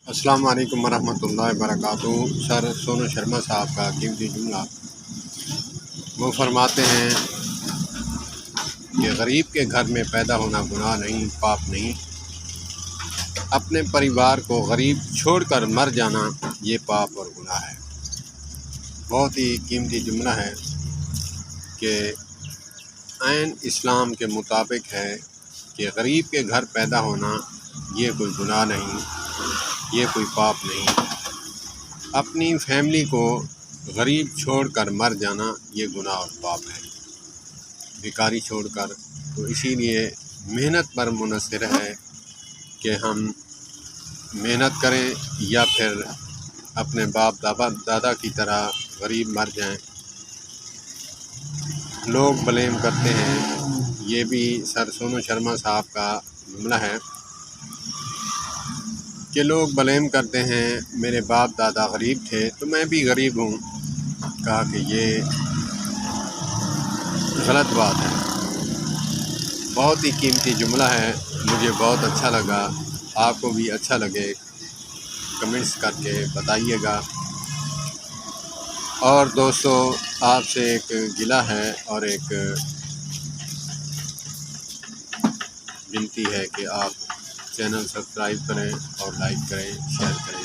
السلام علیکم ورحمۃ اللہ وبرکاتہ۔ سر سونو شرما صاحب کا قیمتی جملہ، وہ فرماتے ہیں کہ غریب کے گھر میں پیدا ہونا گناہ نہیں، پاپ نہیں، اپنے پریوار کو غریب چھوڑ کر مر جانا یہ پاپ اور گناہ ہے۔ بہت ہی قیمتی جملہ ہے کہ عین اسلام کے مطابق ہے کہ غریب کے گھر پیدا ہونا یہ کوئی گناہ نہیں، یہ کوئی پاپ نہیں، اپنی فیملی کو غریب چھوڑ کر مر جانا یہ گناہ اور پاپ ہے، بیکاری چھوڑ کر۔ تو اسی لیے محنت پر منحصر ہے کہ ہم محنت کریں یا پھر اپنے باپ دادا کی طرح غریب مر جائیں۔ لوگ بلیم کرتے ہیں، یہ بھی سر سونو شرما صاحب کا جملہ ہے کہ لوگ بلیم کرتے ہیں میرے باپ دادا غریب تھے تو میں بھی غریب ہوں۔ کہا کہ یہ غلط بات ہے۔ بہت ہی قیمتی جملہ ہے، مجھے بہت اچھا لگا، آپ کو بھی اچھا لگے کمنٹس کر کے بتائیے گا۔ اور دوستو، آپ سے ایک گلہ ہے اور ایک بنتی ہے کہ آپ چینل سبسکرائب کریں اور لائک کریں، شیئر کریں۔